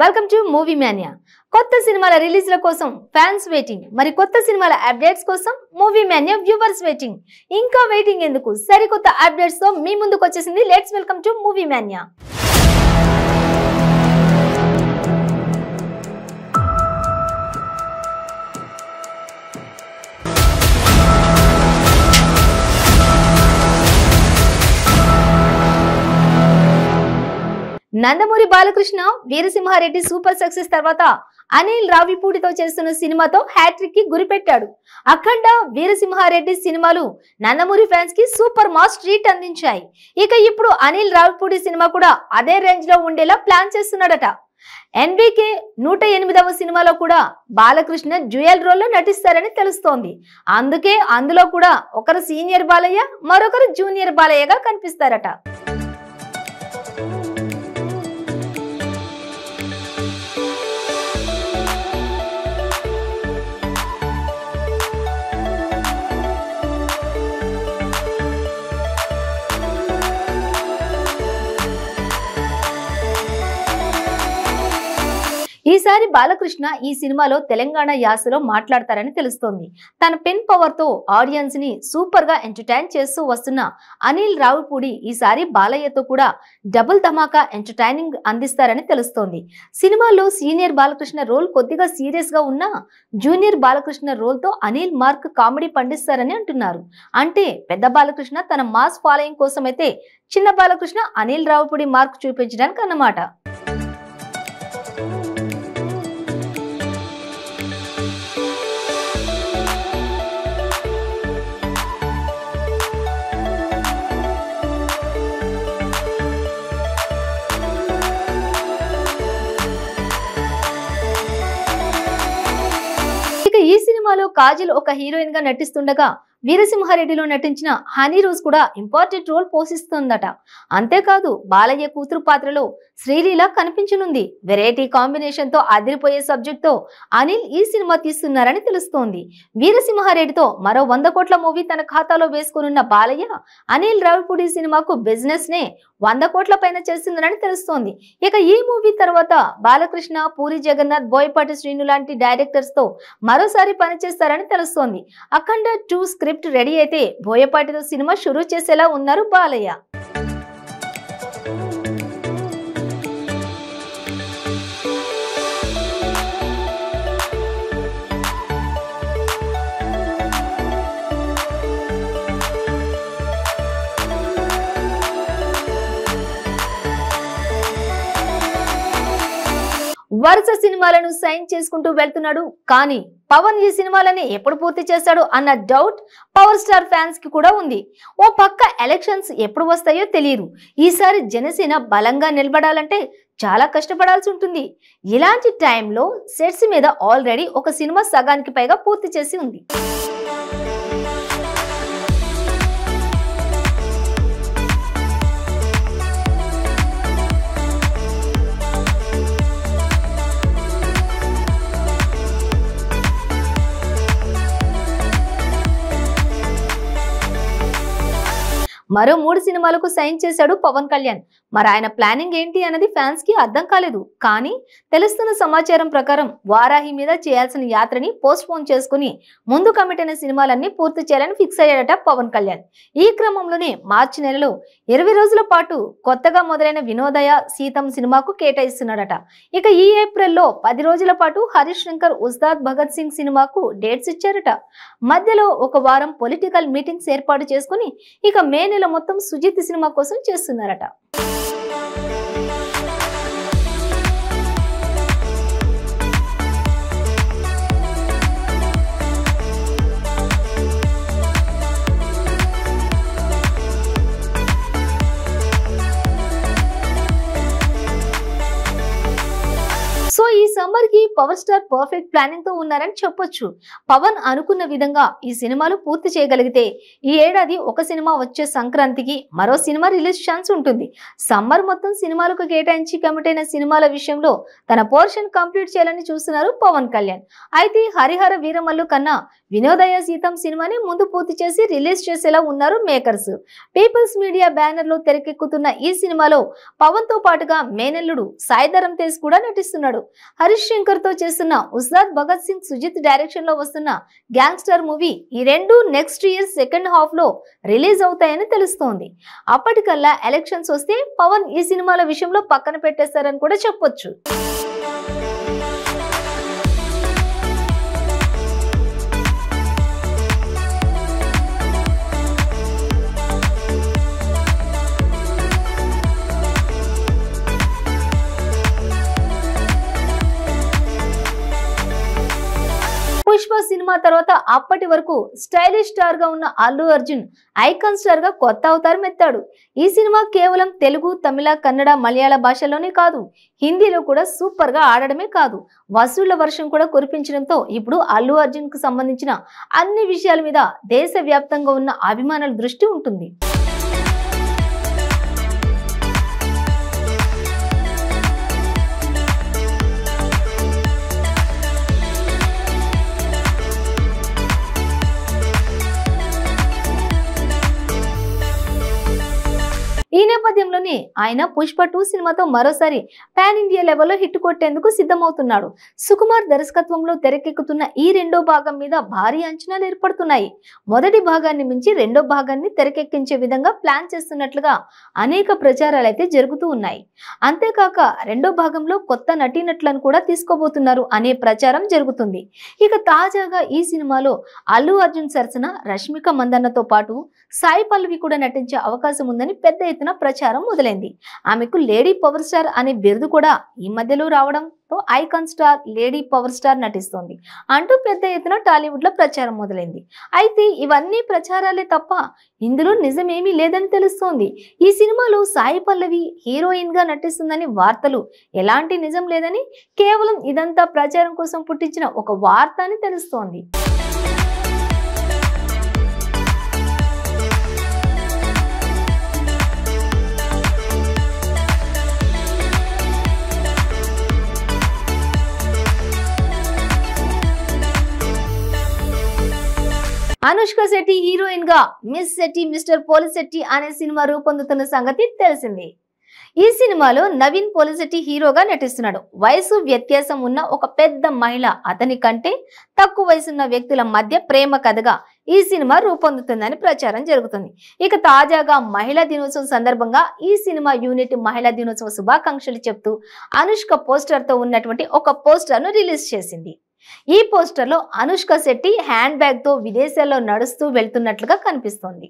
Welcome to movie mania. కొత్త సినిమాల రిలీజ్ల కోసం ఫ్యాన్స్ వెయిటింగ్, మరి కొత్త సినిమాల అప్డేట్స్ కోసం మూవీ మానియా వ్యూవర్స్ వెయిటింగ్. ఇంకా వెయిటింగ్ ఎందుకు? సరికొత్త అప్డేట్స్ తో మీ ముందుకు వచ్చేసింది. Let's welcome to movie mania. Nandamuri Balakrishna Veera Simha Reddy super success తర్వాత అనిల్ రావిపూడితో చేస్తున్న సినిమాతో హ్యాట్రిక్ కి గురిపెట్టాడు. అఖండ, వీరసింహారెడ్డి సినిమాలు నందమూరి ఫ్యాన్స్ కి సూపర్ మాస్ ట్రీట్ అందించాయి. ఇక ఇప్పుడు అనిల్ రావిపూడి సినిమా కూడా అదే రేంజ్ లో ఉండేలా ప్లాన్ చేస్తున్నాడట. ఎన్బీకే 108వ సినిమాలో కూడా బాలకృష్ణ డ్యూయల్ రోల్ లో నటిస్తారని తెలుస్తోంది. అందుకే అందులో కూడా ఒకరు సీనియర్ బాలయ్య, మరొకరు జూనియర్ బాలయ్యగా కనిపిస్తారట. ఈసారి బాలకృష్ణ ఈ సినిమాలో తెలంగాణ యాసలో మాట్లాడతారని తెలుస్తోంది. తన పెన్ పవర్ తో ఆడియన్స్ ని సూపర్ గా ఎంటర్టైన్ చేస్తూ వస్తున్న అనిల్ రావిపూడి ఈసారి బాలయ్యతో కూడా డబుల్ ధమాకా ఎంటర్టైనింగ్ అందిస్తారని తెలుస్తోంది. సినిమాలో సీనియర్ బాలకృష్ణ రోల్ కొద్దిగా సీరియస్ గా ఉన్నా జూనియర్ బాలకృష్ణ రోల్ తో అనిల్ మార్క్ కామెడీ పండిస్తారని అంటున్నారు. అంటే పెద్ద బాలకృష్ణ తన మాస్ ఫాలోయింగ్ కోసం అయితే చిన్న బాలకృష్ణ అనిల్ రావిపూడి మార్క్ చూపించడానికి అన్నమాట. ఈ సినిమాలో కాజల్ ఒక హీరోయిన్ గా నటిస్తుండగా వీరసింహారెడ్డిలో నటించిన హనీ రోజ్ కూడా ఇంపార్టెంట్ రోల్ పోషిస్తుందట. అంతేకాదు బాలయ్య కూతురు పాత్రలో శ్రీలీల కనిపించనుంది. వెరైటీ కాంబినేషన్ తో అదిరిపోయే సబ్జెక్ట్ తో అనిల్ ఈ సినిమా తీస్తున్నారని తెలుస్తోంది. వీరసింహారెడ్డితో మరో 100 కోట్ల మూవీ తన ఖాతాలో వేసుకున్న బాలయ్య అనిల్ రావిపూడి సినిమాకు బిజినెస్ నే 100 కోట్ల పైన చేస్తుందని తెలుస్తోంది. ఇక ఈ మూవీ తర్వాత బాలకృష్ణ, పూరి జగన్నాథ్, బోయపాటి శ్రీను లాంటి డైరెక్టర్స్ తో మరోసారి పనిచేస్తారని తెలుస్తోంది. అఖండ 2 స్క్రిప్ట్ రెడీ అయితే బోయపాటితో సినిమా షురూ చేసేలా ఉన్నారు బాలయ్య. వరుస సినిమాలను సైన్ చేసుకుంటూ వెళ్తున్నాడు. కానీ పవన్ ఈ సినిమాలని ఎప్పుడు పూర్తి చేస్తాడు అన్న డౌట్ పవర్ స్టార్ ఫ్యాన్స్ కి కూడా ఉంది. ఓ పక్క ఎలక్షన్స్ ఎప్పుడు వస్తాయో తెలియదు. ఈసారి జనసేన బలంగా నిలబడాలంటే చాలా కష్టపడాల్సి ఉంటుంది. ఇలాంటి టైంలో సెట్స్ మీద ఆల్రెడీ ఒక సినిమా సగానికి పైగా పూర్తి చేసి ఉంది. మరో 3 సినిమాలకు సైన్ చేశాడు పవన్ కళ్యాణ్. మరి ఆయన ప్లానింగ్ ఏంటి అన్నది ఫ్యాన్స్ కి అర్థం కాలేదు. కానీ తెలుస్తున్న సమాచారం ప్రకారం వారాహి మీద చేయాల్సిన యాత్రని పోస్ట్ పోన్ చేసుకుని ముందు కమిట్ అయిన సినిమాలన్నీ పూర్తి చేయాలని ఫిక్స్ అయ్యాడట పవన్ కళ్యాణ్. ఈ క్రమంలోనే మార్చి నెలలో 20 రోజుల పాటు కొత్తగా మొదలైన వినోదయ సీతం సినిమాకు కేటాయిస్తున్నాడట. ఇక ఈ ఏప్రిల్లో 10 రోజుల పాటు హరీష్ శంకర్ ఉస్తాద్ భగత్ సింగ్ సినిమాకు డేట్స్ ఇచ్చారట. మధ్యలో ఒక వారం పొలిటికల్ మీటింగ్స్ ఏర్పాటు చేసుకుని ఇక మే నెల మొత్తం సుజిత్ సినిమా కోసం చేస్తున్నారట. సో ఈ సమ్మర్ కి పవర్ స్టార్ పర్ఫెక్ట్ ప్లానింగ్ తో ఉన్నారని చెప్పొచ్చు. పవన్ అనుకున్న విధంగా ఈ సినిమాలు పూర్తి చేయగలిగితే ఈ ఏడాది ఒక సినిమా వచ్చే సంక్రాంతికి మరో సినిమా రిలీజ్ ఛాన్స్ ఉంటుంది. సమ్మర్ మొత్తం సినిమాలకు కేటాయించి కమిట్ అయిన సినిమాల విషయంలో తన పోర్షన్ కంప్లీట్ చేయాలని చూస్తున్నారు పవన్ కళ్యాణ్. అయితే హరిహర వీరమల్లు కన్నా వినోదయ సీతం సినిమాని ముందు పూర్తి చేసి రిలీజ్ చేసేలా ఉన్నారు మేకర్స్. పీపుల్స్ మీడియా బ్యానర్ లో తెరకెక్కుతున్న ఈ సినిమాలో పవన్ తో పాటుగా మేనల్లుడు సాయి ధరమ్ తేజ్ కూడా నటిస్తున్నాడు. హరీష్ శంకర్ తో చేస్తున్న ఉస్తాద్ భగత్ సింగ్ సుజిత్ డైరెక్షన్ లో వస్తున్న గ్యాంగ్స్టర్ మూవీ ఈ రెండు నెక్స్ట్ ఇయర్ సెకండ్ హాఫ్ లో రిలీజ్ అవుతాయని తెలుస్తోంది. అప్పటికల్లా ఎలక్షన్స్ వస్తే పవన్ ఈ సినిమాల విషయంలో పక్కన పెట్టేస్తారని కూడా చెప్పొచ్చు. పుష్ప సినిమా తర్వాత అప్పటి వరకు స్టైలిష్ స్టార్ గా ఉన్న అల్లు అర్జున్ ఐకాన్ స్టార్ గా కొత్త అవతారం ఎత్తాడు. ఈ సినిమా కేవలం తెలుగు, తమిళ, కన్నడ, మలయాళ భాషల్లోనే కాదు, హిందీలో కూడా సూపర్ గా ఆడడమే కాదు, వసూళ్ల వర్షం కూడా కురిపించడంతో ఇప్పుడు అల్లు అర్జున్ కు సంబంధించిన అన్ని విషయాల మీద దేశవ్యాప్తంగా ఉన్న అభిమానుల దృష్టి ఉంటుంది. ఈ నేపథ్యంలోనే ఆయన పుష్ప 2 సినిమాతో మరోసారి పాన్ ఇండియా లెవెల్లో హిట్ కొట్టేందుకు సిద్ధమవుతున్నాడు. సుకుమార్ దర్శకత్వంలో తెరకెక్కుతున్న ఈ రెండో భాగం మీద భారీ అంచనాలు ఏర్పడుతున్నాయి. మొదటి భాగాన్ని మించి రెండో భాగాన్ని తెరకెక్కించే విధంగా ప్లాన్ చేస్తున్నట్లుగా అనేక ప్రచారాలు అయితే జరుగుతూ ఉన్నాయి. అంతేకాక రెండో భాగంలో కొత్త నటీనటులను కూడా తీసుకోబోతున్నారు అనే ప్రచారం జరుగుతుంది. ఇక తాజాగా ఈ సినిమాలో అల్లు అర్జున్ సరసన రష్మిక మందన్నతో పాటు సాయి పల్లవి కూడా నటించే అవకాశం ఉందని పెద్ద ఎత్తున ప్రచారం మొదలైంది. ఆమెకు లేడీ పవర్ స్టార్ అనే బిరుదు కూడా ఈ మధ్యలో రావడంతో icon star, lady power star నటిస్తోంది అంటూ పెద్ద ఎత్తున టాలీవుడ్ లో ప్రచారం మొదలైంది. అయితే ఇవన్నీ ప్రచారాలే తప్ప ఇందులో నిజమేమీ లేదని తెలుస్తోంది. ఈ సినిమాలో సాయి పల్లవి హీరోయిన్ గా నటిస్తుందని వార్తలు ఎలాంటి నిజం లేదని, కేవలం ఇదంతా ప్రచారం కోసం పుట్టించిన ఒక వార్త అని తెలుస్తోంది. అనుష్క శెట్టి హీరోయిన్ గా మిస్ శెట్టి మిస్టర్ పోలిశెట్టి అనే సినిమా రూపొందుతున్న సంగతి తెలిసింది. ఈ సినిమాలో నవీన్ పోలిశెట్టి హీరోగా నటిస్తున్నాడు. వయసు వ్యత్యాసం ఉన్న ఒక పెద్ద మహిళ, అతని కంటే తక్కువ వయసున్న వ్యక్తుల మధ్య ప్రేమ కథగా ఈ సినిమా రూపొందుతుందని ప్రచారం జరుగుతుంది. ఇక తాజాగా మహిళా దినోత్సవం సందర్భంగా ఈ సినిమా యూనిట్ మహిళా దినోత్సవ శుభాకాంక్షలు చెప్తూ అనుష్క పోస్టర్ తో ఉన్నటువంటి ఒక పోస్టర్ ను రిలీజ్ చేసింది. ఈ పోస్టర్ లో అనుష్క శెట్టి హ్యాండ్ బ్యాగ్ తో విదేశాల్లో నడుస్తూ వెళ్తున్నట్లుగా కనిపిస్తోంది.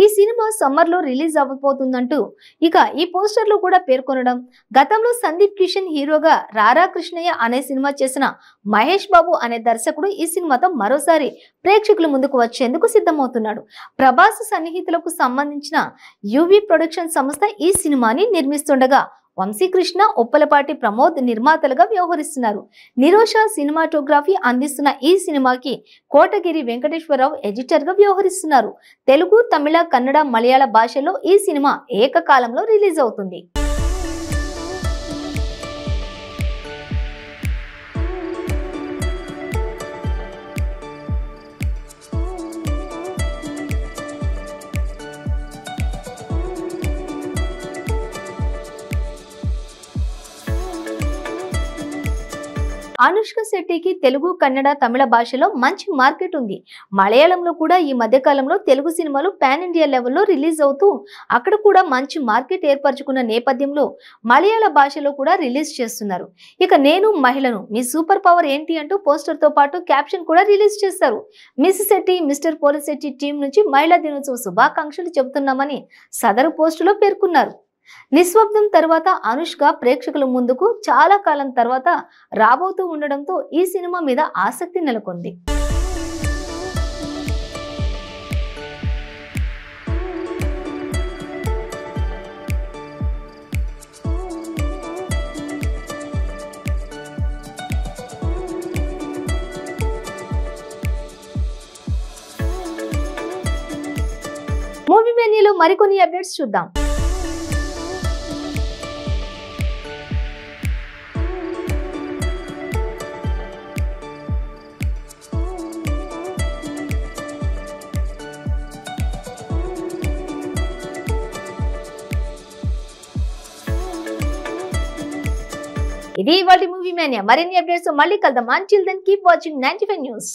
ఈ సినిమా సమ్మర్ లో రిలీజ్ అవ్వబోతుందంటూ ఇక ఈ పోస్టర్ లో కూడా పేర్కొనడం, గతంలో సందీప్ కిషన్ హీరోగా రారా కృష్ణయ్య అనే సినిమా చేసిన మహేష్ బాబు అనే దర్శకుడు ఈ సినిమాతో మరోసారి ప్రేక్షకుల ముందుకు వచ్చేందుకు సిద్ధమవుతున్నాడు. ప్రభాస్ సన్నిహితులకు సంబంధించిన యువి ప్రొడక్షన్ సంస్థ ఈ సినిమాని నిర్మిస్తుండగా వంశీకృష్ణ, ఉప్పలపాటి ప్రమోద్ నిర్మాతలుగా వ్యవహరిస్తున్నారు. నిరోష సినిమాటోగ్రఫీ అందిస్తున్న ఈ సినిమాకి కోటగిరి వెంకటేశ్వరరావు ఎడిటర్ గా వ్యవహరిస్తున్నారు. తెలుగు, తమిళ, కన్నడ, మలయాళ భాషల్లో ఈ సినిమా ఏకకాలంలో రిలీజ్ అవుతుంది. అనుష్క శెట్టికి తెలుగు, కన్నడ, తమిళ భాషలో మంచి మార్కెట్ ఉంది. మలయాళంలో కూడా ఈ మధ్య కాలంలో తెలుగు సినిమాలు పాన్ ఇండియా లెవెల్లో రిలీజ్ అవుతూ అక్కడ కూడా మంచి మార్కెట్ ఏర్పరచుకున్న నేపథ్యంలో మలయాళ భాషలో కూడా రిలీజ్ చేస్తున్నారు. ఇక నేను మహిళను, మీ సూపర్ పవర్ ఏంటి అంటూ పోస్టర్ తో పాటు క్యాప్షన్ కూడా రిలీజ్ చేశారు. Miss Shetty mister Polishetty team నుంచి మహిళా దినోత్సవ శుభాకాంక్షలు చెబుతున్నామని సదరు పోస్టులో పేర్కొన్నారు. నిశ్శబ్దం తర్వాత అనుష్క ప్రేక్షకుల ముందుకు చాలా కాలం తర్వాత రాబోతూ ఉండడంతో ఈ సినిమా మీద ఆసక్తి నెలకొంది. మూవీ మేనియాలో మరికొన్ని అప్డేట్స్ చూద్దాం. ఇది ఇవాల్టి మూవీ మేనియా. మరిన్ని అప్డేట్స్ మళ్ళీ కలుద్దాం. Until then, keep watching 95 News.